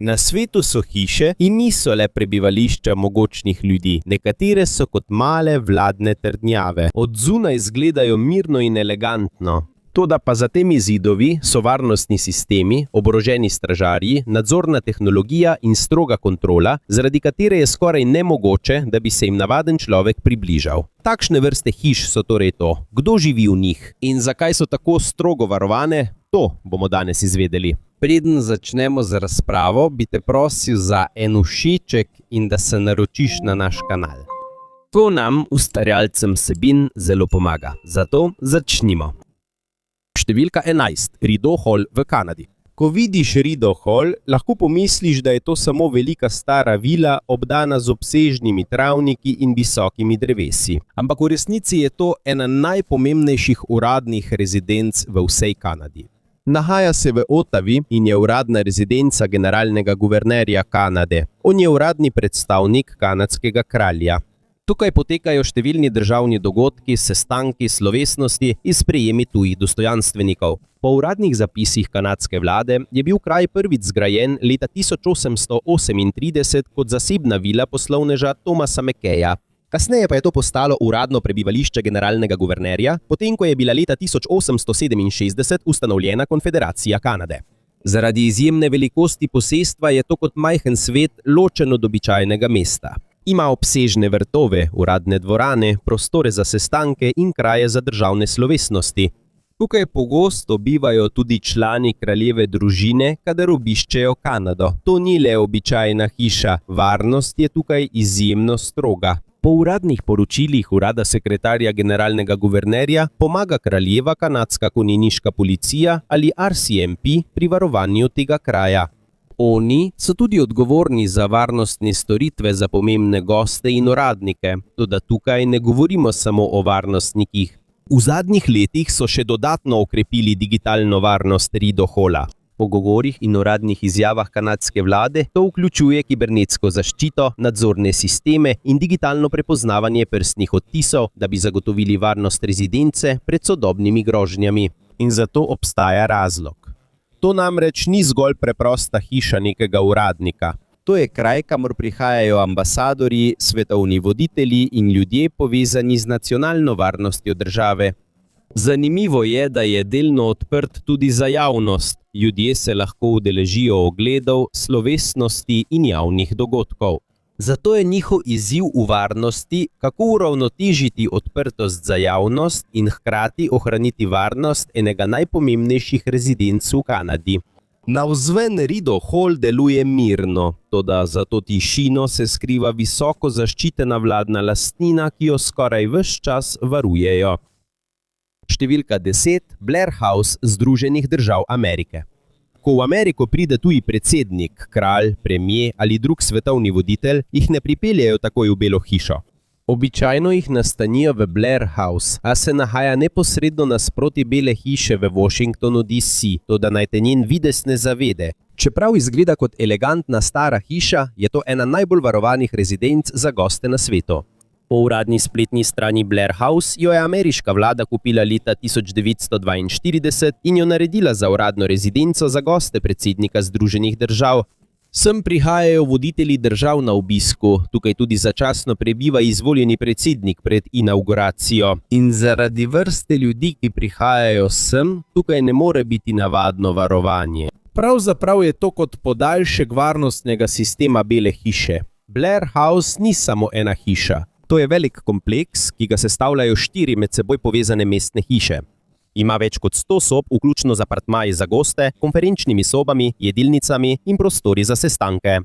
Na svetu so hiše in niso le prebivališča mogočnih ljudi. Nekatere so kot male vladne trdnjave. Od zunaj izgledajo mirno in elegantno. Toda pa za temi zidovi so varnostni sistemi, oboroženi stražarji, nadzorna tehnologija in stroga kontrola, zaradi katere je skoraj nemogoče, da bi se jim navaden človek približal. Takšne vrste hiš so torej to. Kdo živi v njih in zakaj so tako strogo varovane, to bomo danes izvedeli. Preden začnemo z razpravo, bi te prosil za en všeček in da se naročiš na naš kanal. To nam, ustvarjalcem vsebin, zelo pomaga. Zato začnimo. Številka 11. Rideau Hall v Kanadi. Ko vidiš Rideau Hall, lahko pomisliš, da je to samo velika stara vila, obdana z obsežnimi travniki in visokimi drevesi. Ampak v resnici je to ena najpomembnejših uradnih rezidenc v vsej Kanadi. Nahaja se v Ottawi in je uradna rezidenca generalnega guvernerja Kanade. On je uradni predstavnik kanadskega kralja. Tukaj potekajo številni državni dogodki, sestanki, slovesnosti in sprejemi tujih dostojanstvenikov. Po uradnih zapisih kanadske vlade je bil kraj prvič zgrajen leta 1838 kot zasebna vila poslovneža Thomasa Mackeya. Kasneje pa je to postalo uradno prebivališče generalnega guvernerja, potem ko je bila leta 1867 ustanovljena Konfederacija Kanade. Zaradi izjemne velikosti posestva je to kot majhen svet ločen od običajnega mesta. Ima obsežne vrtove, uradne dvorane, prostore za sestanke in kraje za državne slovesnosti. Tukaj pogosto bivajo tudi člani kraljeve družine, kadar obiščejo Kanado. To ni le običajna hiša, varnost je tukaj izjemno stroga. Po uradnih poročilih urada sekretarja generalnega guvernerja pomaga kraljeva kanadska konjeniška policija ali RCMP pri varovanju tega kraja. Oni so tudi odgovorni za varnostne storitve za pomembne goste in uradnike, toda tukaj ne govorimo samo o varnostnikih. V zadnjih letih so še dodatno okrepili digitalno varnost Rideau Halla. Po govorih in uradnih izjavah kanadske vlade to vključuje kibernetsko zaščito, nadzorne sisteme in digitalno prepoznavanje prstnih odtisov, da bi zagotovili varnost rezidence pred sodobnimi grožnjami. In zato obstaja razlog. To namreč ni zgolj preprosta hiša nekega uradnika. To je kraj, kamor prihajajo ambasadorji, svetovni voditelji in ljudje povezani z nacionalno varnostjo države. Zanimivo je, da je delno odprt tudi za javnost. Ljudje se lahko udeležijo ogledov, slovesnosti in javnih dogodkov. Zato je njihov izziv v varnosti, kako uravnotežiti odprtost za javnost in hkrati ohraniti varnost enega najpomembnejših rezidenc v Kanadi. Navzven Rideau Hall deluje mirno, toda za to tišino se skriva visoko zaščitena vladna lastnina, ki jo skoraj ves čas varujejo. Številka 10. Blair House Združenih držav Amerike. Ko v Ameriko pride tuji predsednik, kralj, premier ali drug svetovni voditelj, jih ne pripeljejo takoj v Belo hišo. Običajno jih nastanijo v Blair House, a se nahaja neposredno nasproti Bele hiše v Washingtonu DC, toda naj te njen videz ne zavede. Čeprav izgleda kot elegantna stara hiša, je to ena najbolj varovanih rezidenc za goste na svetu. Po uradni spletni strani Blair House jo je ameriška vlada kupila leta 1942 in jo naredila za uradno rezidenco za goste predsednika Združenih držav. Sem prihajajo voditelji držav na obisku, tukaj tudi začasno prebiva izvoljeni predsednik pred inauguracijo. In zaradi vrste ljudi, ki prihajajo sem, tukaj ne more biti navadno varovanje. Pravzaprav je to kot podaljšek varnostnega sistema Bele hiše. Blair House ni samo ena hiša. To je velik kompleks, ki ga sestavljajo 4 med seboj povezane mestne hiše. Ima več kot 100 sob, vključno z apartmaji za goste, konferenčnimi sobami, jedilnicami in prostori za sestanke.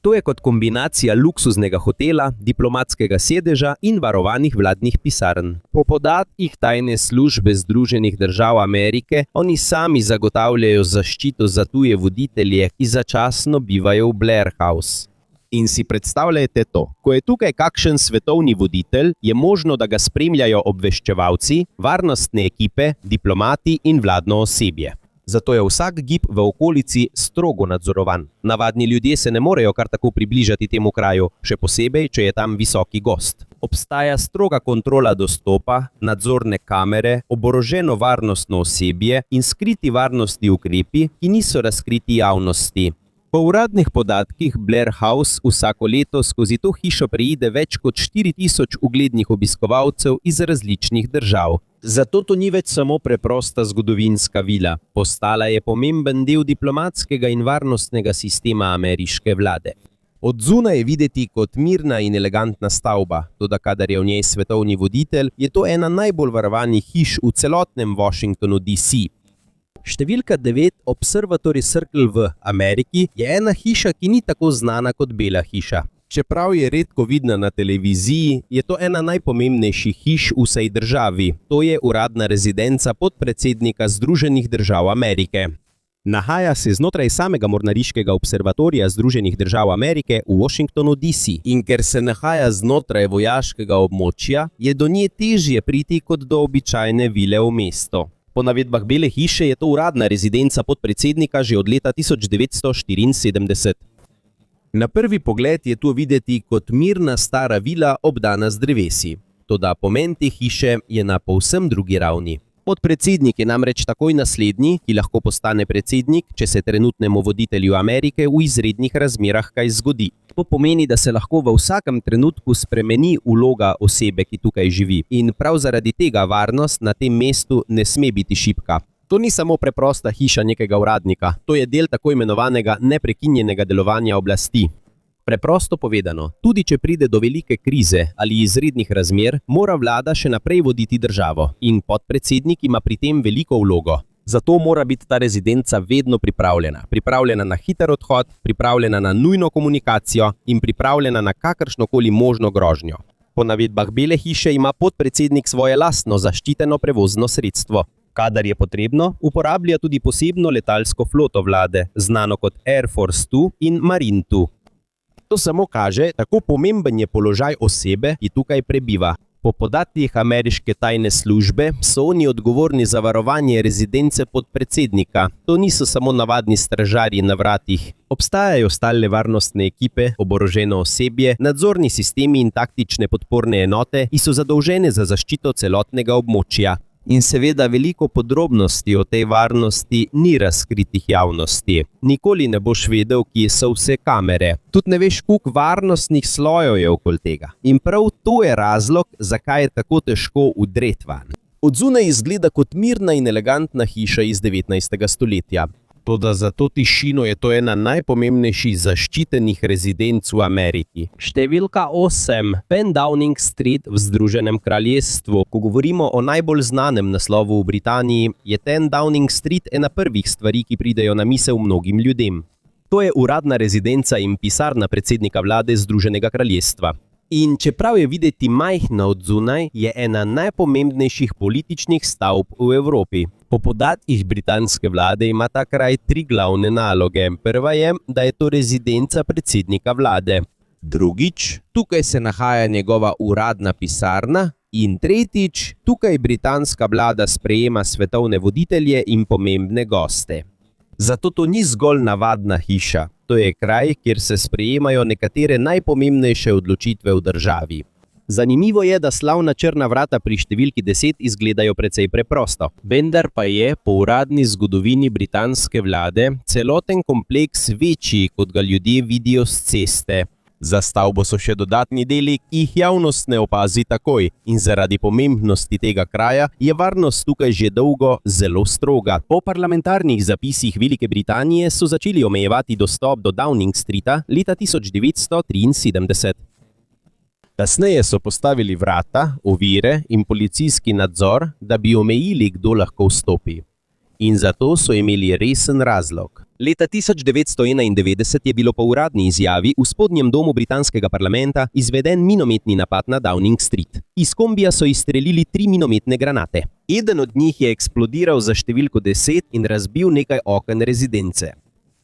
To je kot kombinacija luksuznega hotela, diplomatskega sedeža in varovanih vladnih pisarn. Po podatkih tajne službe Združenih držav Amerike, oni sami zagotavljajo zaščito za tuje voditelje, ki začasno bivajo v Blair House. In si predstavljajte to, ko je tukaj kakšen svetovni voditelj, je možno, da ga spremljajo obveščevalci, varnostne ekipe, diplomati in vladno osebje. Zato je vsak gib v okolici strogo nadzorovan. Navadni ljudje se ne morejo kar tako približati temu kraju, še posebej, če je tam visoki gost. Obstaja stroga kontrola dostopa, nadzorne kamere, oboroženo varnostno osebje in skriti varnostni ukrepi, ki niso razkriti javnosti. Po uradnih podatkih Blair House vsako leto skozi to hišo preide več kot 4000 uglednih obiskovalcev iz različnih držav. Zato to ni več samo preprosta zgodovinska vila, postala je pomemben del diplomatskega in varnostnega sistema ameriške vlade. Od zunaj je videti kot mirna in elegantna stavba, toda kadar je v njej svetovni voditelj, je to ena najbolj varovanih hiš v celotnem Washingtonu DC. Številka 9 Observatory Circle v Ameriki je ena hiša, ki ni tako znana kot Bela hiša. Čeprav je redko vidna na televiziji, je to ena najpomembnejših hiš v vsej državi. To je uradna rezidenca podpredsednika Združenih držav Amerike. Nahaja se znotraj samega mornariškega observatorija Združenih držav Amerike v Washingtonu DC. In ker se nahaja znotraj vojaškega območja, je do nje težje priti kot do običajne vile v mesto. Po navedbah Bele hiše je to uradna rezidenca podpredsednika že od leta 1974. Na prvi pogled je tu videti kot mirna stara vila obdana z drevesi. Toda pomen te hiše je na povsem drugi ravni. Podpredsednik je namreč takoj naslednji, ki lahko postane predsednik, če se trenutnemu voditelju Amerike v izrednih razmerah kaj zgodi. To pomeni, da se lahko v vsakem trenutku spremeni vloga osebe, ki tukaj živi. In prav zaradi tega varnost na tem mestu ne sme biti šibka. To ni samo preprosta hiša nekega uradnika, to je del tako imenovanega neprekinjenega delovanja oblasti. Preprosto povedano, tudi če pride do velike krize ali izrednih razmer, mora vlada še naprej voditi državo in podpredsednik ima pri tem veliko vlogo. Zato mora biti ta rezidenca vedno pripravljena. Pripravljena na hiter odhod, pripravljena na nujno komunikacijo in pripravljena na kakršnokoli možno grožnjo. Po navedbah Bele hiše ima podpredsednik svoje lastno zaščiteno prevozno sredstvo. Kadar je potrebno, uporablja tudi posebno letalsko floto vlade, znano kot Air Force 2 in Marine 2. To samo kaže, tako pomemben je položaj osebe, ki tukaj prebiva. Po podatkih ameriške tajne službe so oni odgovorni za varovanje rezidence podpredsednika. To niso samo navadni stražarji na vratih. Obstajajo stalne varnostne ekipe, oboroženo osebje, nadzorni sistemi in taktične podporne enote, ki so zadolžene za zaščito celotnega območja. In seveda veliko podrobnosti o tej varnosti ni razkritih javnosti. Nikoli ne boš vedel, kje so vse kamere. Tudi ne veš, koliko varnostnih slojev je okoli tega. In prav to je razlog, zakaj je tako težko vdreti van. Od zunaj izgleda kot mirna in elegantna hiša iz 19. stoletja. Toda za to tišino je to ena najpomembnejših zaščitenih rezidenc v Ameriki. Številka 8. Penn Downing Street v Združenem kraljestvu. Ko govorimo o najbolj znanem naslovu v Britaniji, je ten Downing Street ena prvih stvari, ki pridejo na misel mnogim ljudem. To je uradna rezidenca in pisarna predsednika vlade Združenega kraljestva. In čeprav je videti majhna od zunaj, je ena najpomembnejših političnih stavb v Evropi. Po podatkih britanske vlade ima ta kraj 3 glavne naloge. Prva je, da je to rezidenca predsednika vlade. Drugič, tukaj se nahaja njegova uradna pisarna. In tretjič, tukaj britanska vlada sprejema svetovne voditelje in pomembne goste. Zato to ni zgolj navadna hiša. To je kraj, kjer se sprejemajo nekatere najpomembnejše odločitve v državi. Zanimivo je, da slavna črna vrata pri številki 10 izgledajo precej preprosto. Vendar pa je po uradni zgodovini britanske vlade celoten kompleks večji, kot ga ljudje vidijo s ceste. Za stavbo so še dodatni deli, ki jih javnost ne opazi takoj, in zaradi pomembnosti tega kraja je varnost tukaj že dolgo zelo stroga. Po parlamentarnih zapisih Velike Britanije so začeli omejevati dostop do Downing Streeta leta 1973. Kasneje so postavili vrata, ovire in policijski nadzor, da bi omejili, kdo lahko vstopi. In zato so imeli resen razlog. Leta 1991 je bilo po uradni izjavi v spodnjem domu britanskega parlamenta izveden minometni napad na Downing Street. Iz kombija so izstrelili 3 minometne granate. Eden od njih je eksplodiral za številko 10 in razbil nekaj oken rezidence.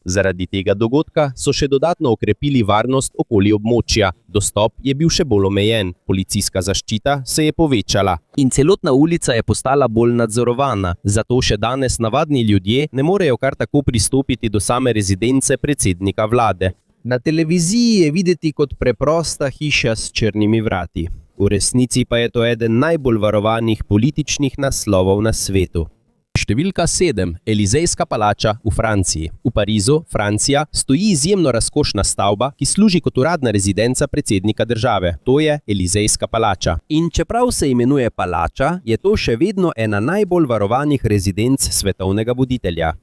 Zaradi tega dogodka so še dodatno okrepili varnost okoli območja. Dostop je bil še bolj omejen, policijska zaščita se je povečala in celotna ulica je postala bolj nadzorovana. Zato še danes navadni ljudje ne morejo kar tako pristopiti do same rezidence predsednika vlade. Na televiziji je videti kot preprosta hiša s črnimi vrati. V resnici pa je to eden najbolj varovanih političnih naslovov na svetu. Številka 7. Elizejska palača v Franciji. V Parizu, Francija, stoji izjemno razkošna stavba, ki služi kot uradna rezidenca predsednika države. To je Elizejska palača. In čeprav se imenuje palača, je to še vedno ena najbolj varovanih rezidenc svetovnega voditelja.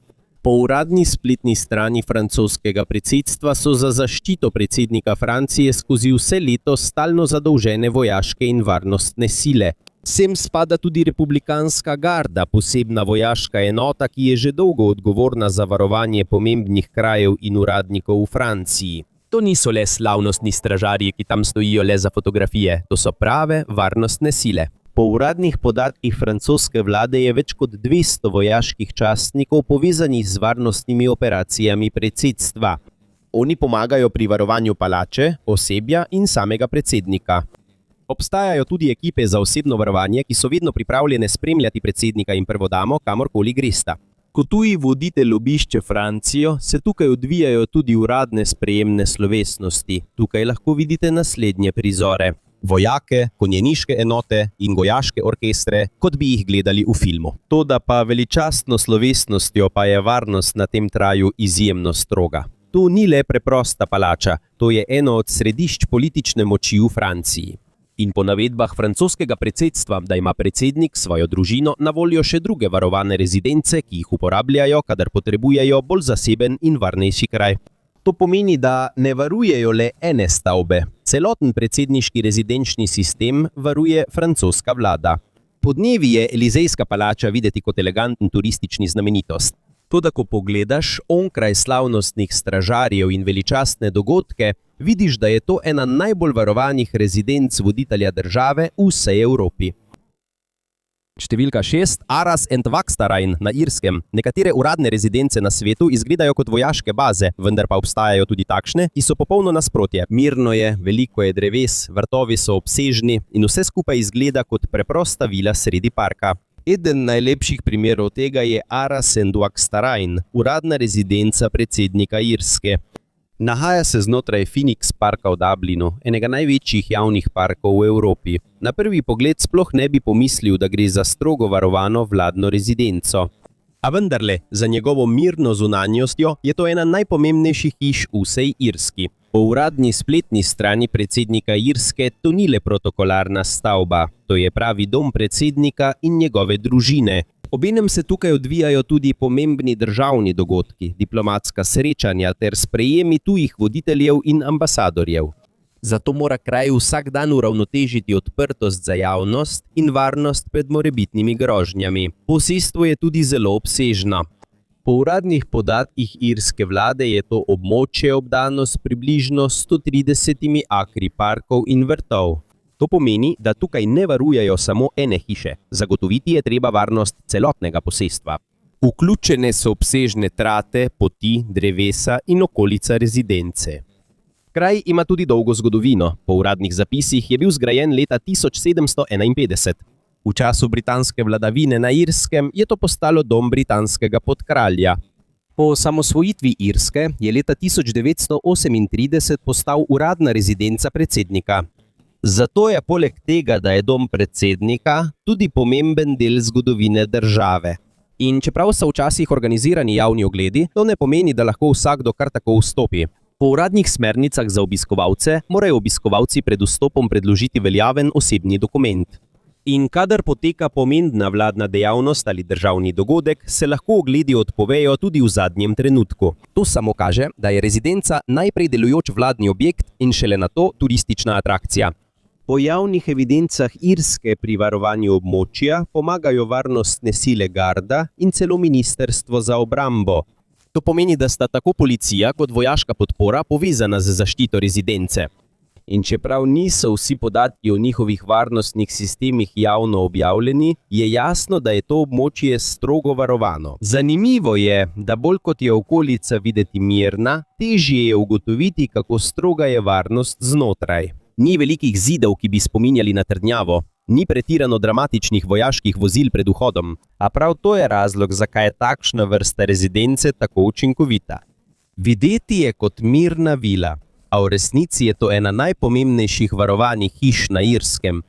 Po uradni spletni strani francoskega predsedstva so za zaščito predsednika Francije skozi vse leto stalno zadolžene vojaške in varnostne sile. Sem spada tudi republikanska garda, posebna vojaška enota, ki je že dolgo odgovorna za varovanje pomembnih krajev in uradnikov v Franciji. To niso le slavnostni stražarji, ki tam stojijo le za fotografije, to so prave varnostne sile. Po uradnih podatkih francoske vlade je več kot 200 vojaških častnikov povezanih z varnostnimi operacijami predsedstva. Oni pomagajo pri varovanju palače, osebja in samega predsednika. Obstajajo tudi ekipe za osebno varovanje, ki so vedno pripravljene spremljati predsednika in prvo damo, kamorkoli gresta. Ko tuji voditelj obišče Francijo, se tukaj odvijajo tudi uradne sprejemne slovesnosti. Tukaj lahko vidite naslednje prizore. Vojake, konjeniške enote in gojaške orkestre, kot bi jih gledali v filmu. Toda pa veličastno slovesnostjo pa je varnost na tem traju izjemno stroga. To ni le preprosta palača, to je eno od središč politične moči v Franciji. In po navedbah francoskega predsedstva, da ima predsednik svojo družino na voljo še druge varovane rezidence, ki jih uporabljajo, kadar potrebujejo bolj zaseben in varnejši kraj. To pomeni, da ne varujejo le ene stavbe. Celoten predsedniški rezidenčni sistem varuje francoska vlada. Podnevi je Elizejska palača videti kot eleganten turistični znamenitost. Toda ko pogledaš onkraj slavnostnih stražarjev in veličastne dogodke, vidiš, da je to ena najbolj varovanih rezidenc voditelja države v vsej Evropi. Številka 6. Arras and Vakstarain na Irskem. Nekatere uradne rezidence na svetu izgledajo kot vojaške baze, vendar pa obstajajo tudi takšne, ki so popolno nasprotje. Mirno je, veliko je dreves, vrtovi so obsežni in vse skupaj izgleda kot preprosta vila sredi parka. Eden najlepših primerov tega je Arras and Vakstarain, uradna rezidenca predsednika Irske. Nahaja se znotraj Phoenix parka v Dublinu, enega največjih javnih parkov v Evropi. Na prvi pogled sploh ne bi pomislil, da gre za strogo varovano vladno rezidenco. A vendarle, za njegovo mirno zunanjostjo je to ena najpomembnejših hiš v vsej Irski. Po uradni spletni strani predsednika Irske to ni le protokolarna stavba, to je pravi dom predsednika in njegove družine. Obenem se tukaj odvijajo tudi pomembni državni dogodki, diplomatska srečanja ter sprejemi tujih voditeljev in ambasadorjev. Zato mora kraj vsak dan uravnotežiti odprtost za javnost in varnost pred morebitnimi grožnjami. Posestvo je tudi zelo obsežno. Po uradnih podatkih irske vlade je to območje obdano s približno 130 akri parkov in vrtov. To pomeni, da tukaj ne varujejo samo ene hiše. Zagotoviti je treba varnost celotnega posestva. Vključene so obsežne trate, poti, drevesa in okolica rezidence. Kraj ima tudi dolgo zgodovino. Po uradnih zapisih je bil zgrajen leta 1751. V času britanske vladavine na Irskem je to postalo dom britanskega podkralja. Po osamosvojitvi Irske je leta 1938 postal uradna rezidenca predsednika. Zato je poleg tega, da je dom predsednika, tudi pomemben del zgodovine države. In čeprav so včasih organizirani javni ogledi, to ne pomeni, da lahko vsakdo kar tako vstopi. Po uradnih smernicah za obiskovalce morajo obiskovalci pred vstopom predložiti veljaven osebni dokument. In kadar poteka pomembna vladna dejavnost ali državni dogodek, se lahko ogledi odpovejo tudi v zadnjem trenutku. To samo kaže, da je rezidenca najprej delujoč vladni objekt in šele nato turistična atrakcija. Po javnih evidencah Irske pri varovanju območja pomagajo varnostne sile garda in celo ministrstvo za obrambo. To pomeni, da sta tako policija kot vojaška podpora povezana z zaščito rezidence. In čeprav niso vsi podatki o njihovih varnostnih sistemih javno objavljeni, je jasno, da je to območje strogo varovano. Zanimivo je, da bolj kot je okolica videti mirna, težje je ugotoviti, kako stroga je varnost znotraj. Ni velikih zidov, ki bi spominjali na trdnjavo, ni pretirano dramatičnih vojaških vozil pred vhodom, a prav to je razlog, zakaj je takšna vrsta rezidence tako učinkovita. Videti je kot mirna vila, a v resnici je to ena najpomembnejših varovanih hiš na Irskem.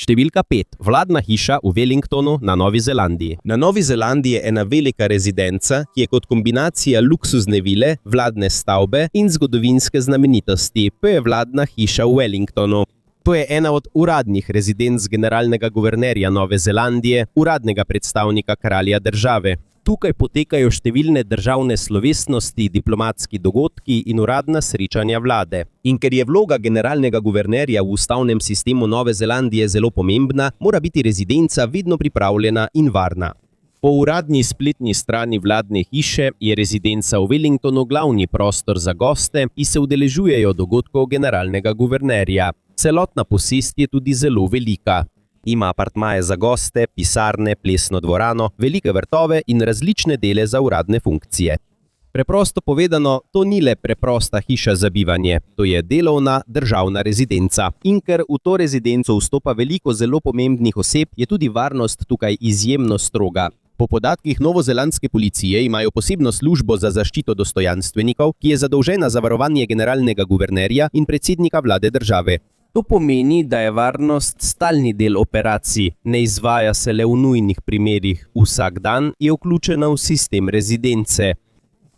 Številka 5. Vladna hiša v Wellingtonu na Novi Zelandiji. Na Novi Zelandiji je ena velika rezidenca, ki je kot kombinacija luksuzne vile, vladne stavbe in zgodovinske znamenitosti. To je vladna hiša v Wellingtonu. To je ena od uradnih rezidenc generalnega guvernerja Nove Zelandije, uradnega predstavnika kralja države. Tukaj potekajo številne državne slovesnosti, diplomatski dogodki in uradna srečanja vlade. In ker je vloga generalnega guvernerja v ustavnem sistemu Nove Zelandije zelo pomembna, mora biti rezidenca vedno pripravljena in varna. Po uradni spletni strani vladne hiše je rezidenca v Wellingtonu glavni prostor za goste, ki se udeležujejo dogodkov generalnega guvernerja. Celotna posest je tudi zelo velika. Ima apartmaje za goste, pisarne, plesno dvorano, velike vrtove in različne dele za uradne funkcije. Preprosto povedano, to ni le preprosta hiša za bivanje, to je delovna državna rezidenca. In ker v to rezidenco vstopa veliko zelo pomembnih oseb, je tudi varnost tukaj izjemno stroga. Po podatkih novozelandske policije imajo posebno službo za zaščito dostojanstvenikov, ki je zadolžena za varovanje generalnega guvernerja in predsednika vlade države. To pomeni, da je varnost stalni del operacij, ne izvaja se le v nujnih primerih. Vsak dan je vključena v sistem rezidence.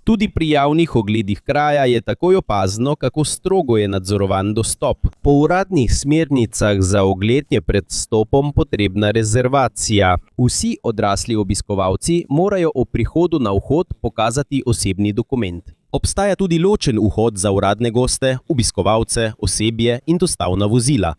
Tudi pri javnih ogledih kraja je takoj opazno, kako strogo je nadzorovan dostop. Po uradnih smernicah za ogled je pred vstopom potrebna rezervacija. Vsi odrasli obiskovalci morajo ob prihodu na vhod pokazati osebni dokument. Obstaja tudi ločen vhod za uradne goste, obiskovalce, osebje in dostavna vozila.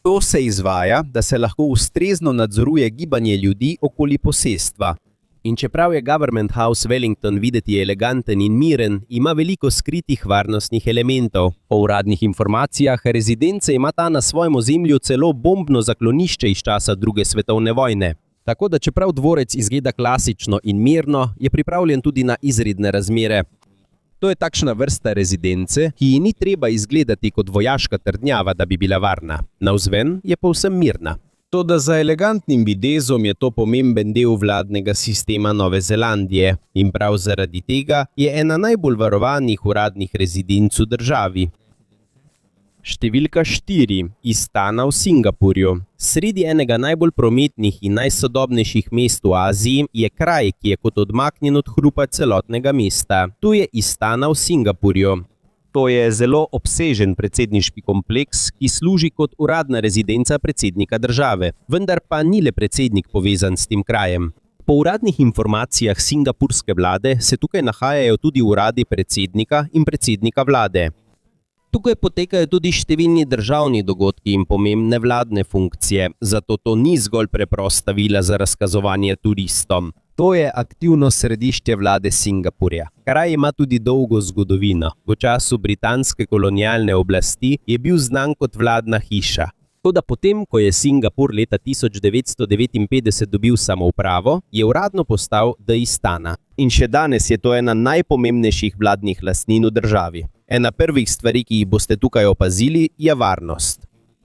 To se izvaja, da se lahko ustrezno nadzoruje gibanje ljudi okoli posestva. In čeprav je Government House Wellington videti eleganten in miren, ima veliko skritih varnostnih elementov. Po uradnih informacijah, rezidence ima ta na svojem ozemlju celo bombno zaklonišče iz časa II. Svetovne vojne. Tako da čeprav dvorec izgleda klasično in mirno, je pripravljen tudi na izredne razmere. To je takšna vrsta rezidence, ki ji ni treba izgledati kot vojaška trdnjava, da bi bila varna. Navzven je povsem mirna. Toda za elegantnim videzom je to pomemben del vladnega sistema Nove Zelandije in prav zaradi tega je ena najbolj varovanih uradnih rezidenc v državi. Številka 4. Istana v Singapurju. Sredi enega najbolj prometnih in najsodobnejših mest v Aziji je kraj, ki je kot odmaknjen od hrupa celotnega mesta. Tu je Istana v Singapurju. To je zelo obsežen predsedniški kompleks, ki služi kot uradna rezidenca predsednika države, vendar pa ni le predsednik povezan s tem krajem. Po uradnih informacijah singapurske vlade se tukaj nahajajo tudi uradi predsednika in predsednika vlade. Tukaj potekajo tudi številni državni dogodki in pomembne vladne funkcije, zato to ni zgolj preprosta vila za razkazovanje turistom. To je aktivno središče vlade Singapurja. Kraj ima tudi dolgo zgodovino. V času britanske kolonialne oblasti je bil znan kot vladna hiša. Toda potem, ko je Singapur leta 1959 dobil samoupravo, je uradno postal The Istana. In še danes je to ena najpomembnejših vladnih lastnin v državi. Ena prvih stvari, ki jih boste tukaj opazili, je varnost.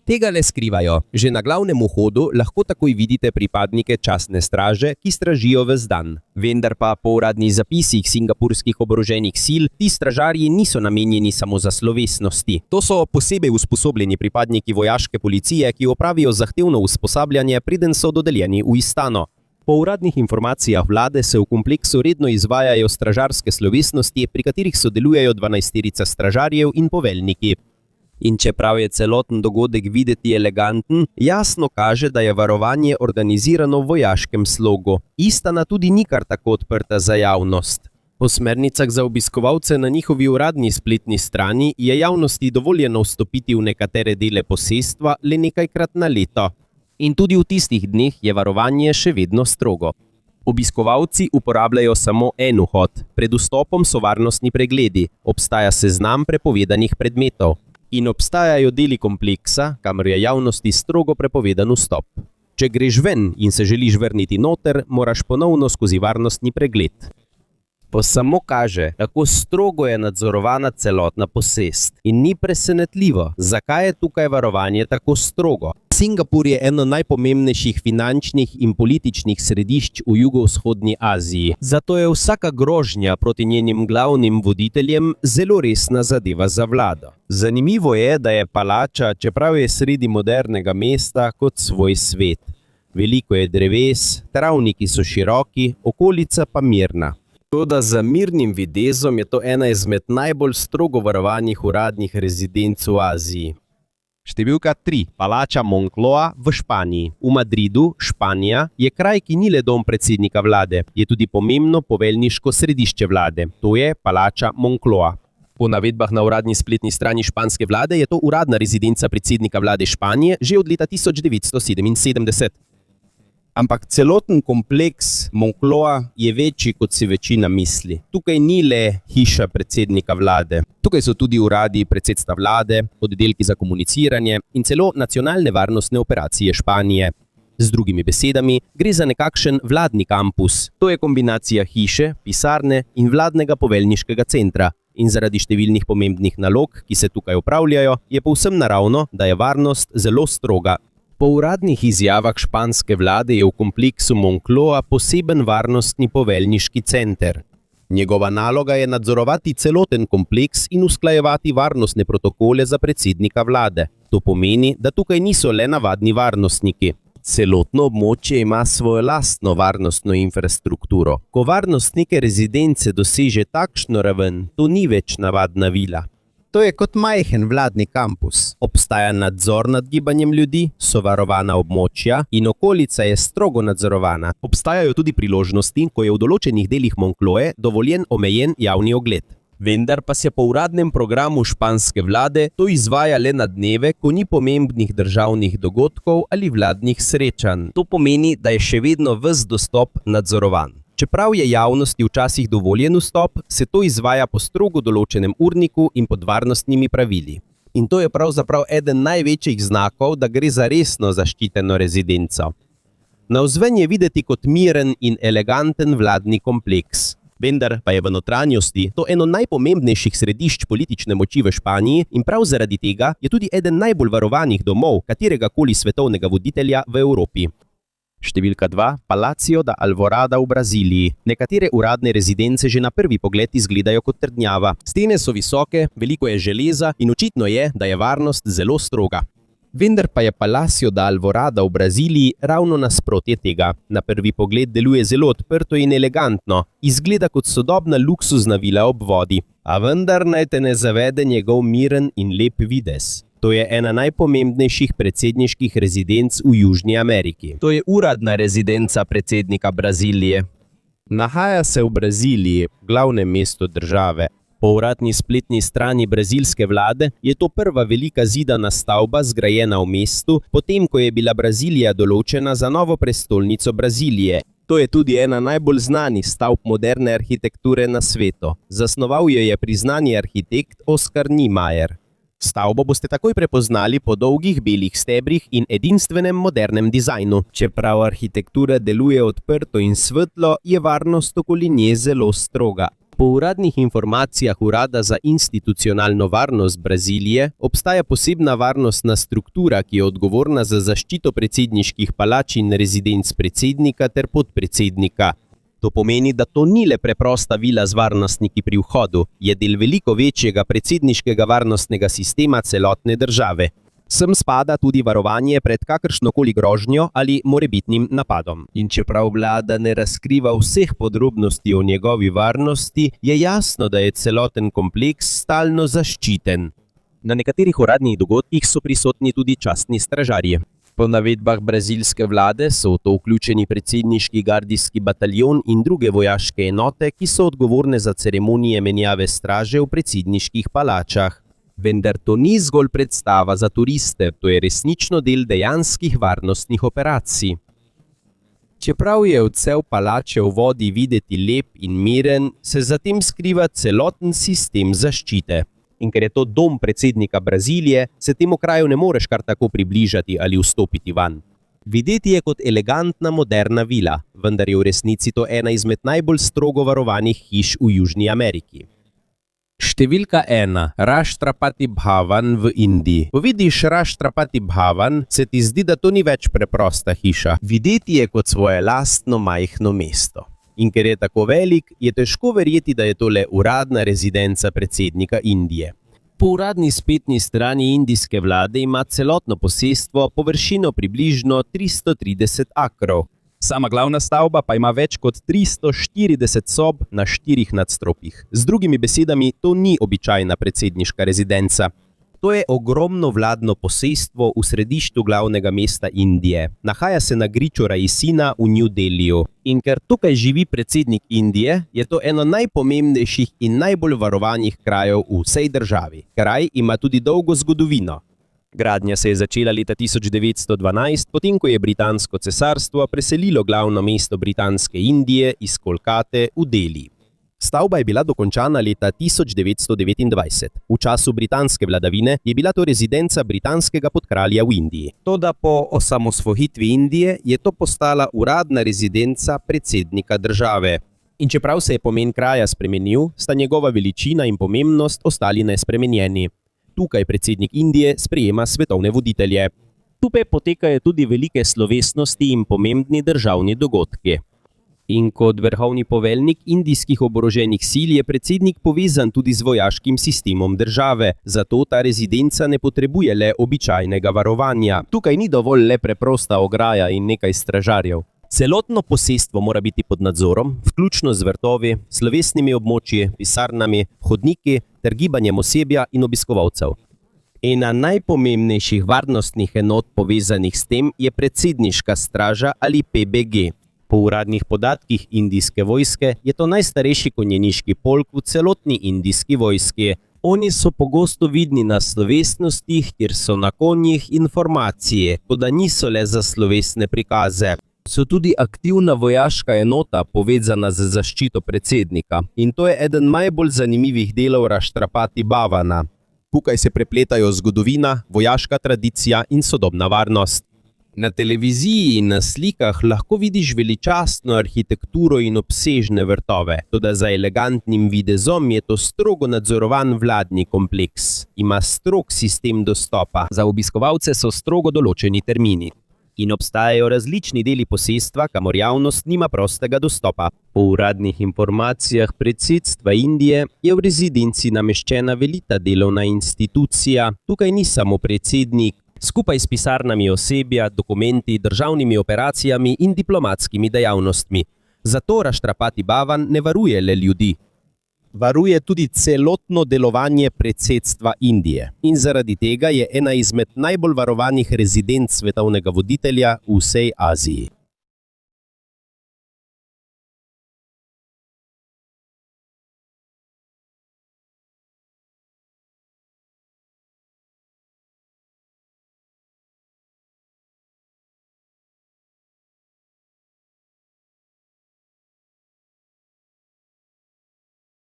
Tega le skrivajo. Že na glavnem vhodu lahko takoj vidite pripadnike častne straže, ki stražijo ves dan. Vendar pa po uradnih zapisih singapurskih oboroženih sil, ti stražarji niso namenjeni samo za slovesnosti. To so posebej usposobljeni pripadniki vojaške policije, ki opravijo zahtevno usposabljanje, preden so dodeljeni v Istano. Po uradnih informacijah vlade se v kompleksu redno izvajajo stražarske slovesnosti, pri katerih sodelujejo 12 stražarjev in poveljniki. In čeprav je celoten dogodek videti eleganten, jasno kaže, da je varovanje organizirano v vojaškem slogu. Istana tudi ni kar tako odprta za javnost. Po smernicah za obiskovalce na njihovi uradni spletni strani je javnosti dovoljeno vstopiti v nekatere dele posestva le nekajkrat na leto. In tudi v tistih dneh je varovanje še vedno strogo. Obiskovalci uporabljajo samo en vhod. Pred vstopom so varnostni pregledi, obstaja seznam prepovedanih predmetov. In obstajajo deli kompleksa, kamor je javnosti strogo prepovedan vstop. Če greš ven in se želiš vrniti noter, moraš ponovno skozi varnostni pregled. To samo kaže, kako strogo je nadzorovana celotna posest. In ni presenetljivo, zakaj je tukaj varovanje tako strogo. Singapur je eno najpomembnejših finančnih in političnih središč v jugovzhodni Aziji. Zato je vsaka grožnja proti njenim glavnim voditeljem zelo resna zadeva za vlado. Zanimivo je, da je palača, čeprav je sredi modernega mesta, kot svoj svet. Veliko je dreves, travniki so široki, okolica pa mirna. Toda za mirnim videzom je to ena izmed najbolj strogo varovanih uradnih rezidenc v Aziji. Številka 3. Palača Moncloa v Španiji. V Madridu, Španija, je kraj, ki ni le dom predsednika vlade, je tudi pomembno poveljniško središče vlade. To je palača Moncloa. Po navedbah na uradni spletni strani španske vlade je to uradna rezidenca predsednika vlade Španije že od leta 1977. Ampak celoten kompleks Moncloa je večji, kot si večina misli. Tukaj ni le hiša predsednika vlade. Tukaj so tudi uradi predsedstva vlade, oddelki za komuniciranje in celo nacionalne varnostne operacije Španije. Z drugimi besedami, gre za nekakšen vladni kampus. To je kombinacija hiše, pisarne in vladnega poveljniškega centra. In zaradi številnih pomembnih nalog, ki se tukaj opravljajo, je povsem naravno, da je varnost zelo stroga. Po uradnih izjavah španske vlade je v kompleksu Moncloa poseben varnostni poveljniški center. Njegova naloga je nadzorovati celoten kompleks in usklajevati varnostne protokole za predsednika vlade. To pomeni, da tukaj niso le navadni varnostniki. Celotno območje ima svojo lastno varnostno infrastrukturo. Ko varnost neke rezidence doseže takšno raven, to ni več navadna vila. To je kot majhen vladni kampus. Obstaja nadzor nad gibanjem ljudi, so varovana območja in okolica je strogo nadzorovana. Obstajajo tudi priložnosti, ko je v določenih delih Moncloe dovoljen omejen javni ogled. Vendar pa se po uradnem programu španske vlade to izvaja le na dneve, ko ni pomembnih državnih dogodkov ali vladnih srečanj. To pomeni, da je še vedno ves dostop nadzorovan. Čeprav je javnosti včasih dovoljen vstop, se to izvaja po strogo določenem urniku in pod varnostnimi pravili. In to je pravzaprav eden največjih znakov, da gre za resno zaščiteno rezidenco. Navzven je videti kot miren in eleganten vladni kompleks. Vendar pa je v notranjosti to eno najpomembnejših središč politične moči v Španiji in prav zaradi tega je tudi eden najbolj varovanih domov kateregakoli svetovnega voditelja v Evropi. Številka 2. Palacio da Alvorada v Braziliji. Nekatere uradne rezidence že na prvi pogled izgledajo kot trdnjava. Stene so visoke, veliko je železa in očitno je, da je varnost zelo stroga. Vendar pa je Palacio da Alvorada v Braziliji ravno nasprotje tega. Na prvi pogled deluje zelo odprto in elegantno, izgleda kot sodobna luksuzna vila ob vodi. A vendar naj te ne zavede njegov miren in lep videz. To je ena najpomembnejših predsedniških rezidenc v Južni Ameriki. To je uradna rezidenca predsednika Brazilije. Nahaja se v Braziliji, glavnem mestu države. Po uradni spletni strani brazilske vlade je to prva velika zidana stavba zgrajena v mestu, potem ko je bila Brazilija določena za novo prestolnico Brazilije. To je tudi ena najbolj znanih stavb moderne arhitekture na svetu. Zasnoval jo je priznani arhitekt Oscar Niemeyer. Stavbo boste takoj prepoznali po dolgih belih stebrih in edinstvenem modernem dizajnu. Čeprav arhitektura deluje odprto in svetlo, je varnost okoli nje zelo stroga. Po uradnih informacijah Urada za institucionalno varnost Brazilije obstaja posebna varnostna struktura, ki je odgovorna za zaščito predsedniških palač in rezidenc predsednika ter podpredsednika. To pomeni, da to ni le preprosta vila z varnostniki pri vhodu, je del veliko večjega predsedniškega varnostnega sistema celotne države. Sem spada tudi varovanje pred kakršnokoli grožnjo ali morebitnim napadom. In čeprav vlada ne razkriva vseh podrobnosti o njegovi varnosti, je jasno, da je celoten kompleks stalno zaščiten. Na nekaterih uradnih dogodkih so prisotni tudi častni stražarji. Po navedbah brazilske vlade so v to vključeni predsedniški gardijski bataljon in druge vojaške enote, ki so odgovorne za ceremonije menjave straže v predsedniških palačah. Vendar to ni zgolj predstava za turiste, to je resnično del dejanskih varnostnih operacij. Čeprav je odsev palače v vodi videti lep in miren, se za tem skriva celoten sistem zaščite. In ker je to dom predsednika Brazilije, se temu kraju ne moreš kar tako približati ali vstopiti van. Videti je kot elegantna moderna vila, vendar je v resnici to ena izmed najbolj strogo varovanih hiš v Južni Ameriki. Številka 1. Rashtrapati Bhavan v Indiji. Ko vidiš Rashtrapati Bhavan, se ti zdi, da to ni več preprosta hiša. Videti je kot svoje lastno majhno mesto. In ker je tako velik, je težko verjeti, da je to le uradna rezidenca predsednika Indije. Po uradni spletni strani indijske vlade ima celotno posestvo površino približno 330 akrov. Sama glavna stavba pa ima več kot 340 sob na 4 nadstropjih. Z drugimi besedami, to ni običajna predsedniška rezidenca. To je ogromno vladno posestvo v središču glavnega mesta Indije. Nahaja se na griču Raisina v New Delhiju. In ker tukaj živi predsednik Indije, je to eno najpomembnejših in najbolj varovanih krajev v vsej državi. Kraj ima tudi dolgo zgodovino. Gradnja se je začela leta 1912, potem ko je Britansko cesarstvo preselilo glavno mesto britanske Indije iz Kolkate v Delhi. Stavba je bila dokončana leta 1929. V času britanske vladavine je bila to rezidenca britanskega podkralja v Indiji. Toda po osamosvojitvi Indije je to postala uradna rezidenca predsednika države. In čeprav se je pomen kraja spremenil, sta njegova veličina in pomembnost ostali nespremenjeni. Tukaj predsednik Indije sprejema svetovne voditelje. Tukaj potekajo tudi velike slovesnosti in pomembni državni dogodki. In kot vrhovni poveljnik indijskih oboroženih sil je predsednik povezan tudi z vojaškim sistemom države, zato ta rezidenca ne potrebuje le običajnega varovanja. Tukaj ni dovolj le preprosta ograja in nekaj stražarjev. Celotno posestvo mora biti pod nadzorom, vključno z vrtovi, slovesnimi območji, pisarnami, hodniki ter gibanjem osebja in obiskovalcev. Ena najpomembnejših varnostnih enot povezanih s tem je predsedniška straža ali PBG. Po uradnih podatkih indijske vojske je to najstarejši konjeniški polk v celotni indijski vojski. Oni so pogosto vidni na slovesnostih, kjer so na konjih informacije, toda niso le za slovesne prikaze. So tudi aktivna vojaška enota povezana z zaščito predsednika. In to je eden najbolj zanimivih delov Rashtrapati Bhavana. Tukaj se prepletajo zgodovina, vojaška tradicija in sodobna varnost. Na televiziji in na slikah lahko vidiš veličastno arhitekturo in obsežne vrtove, toda za elegantnim videzom je to strogo nadzorovan vladni kompleks. Ima strog sistem dostopa. Za obiskovalce so strogo določeni termini. In obstajajo različni deli posestva, kamor javnost nima prostega dostopa. Po uradnih informacijah predsedstva Indije je v rezidenci nameščena velika delovna institucija. Tukaj ni samo predsednik, skupaj s pisarnami osebja, dokumenti, državnimi operacijami in diplomatskimi dejavnostmi. Zato Rashtrapati Bhavan ne varuje le ljudi. Varuje tudi celotno delovanje predsedstva Indije. In zaradi tega je ena izmed najbolj varovanih rezidenc svetovnega voditelja v vsej Aziji.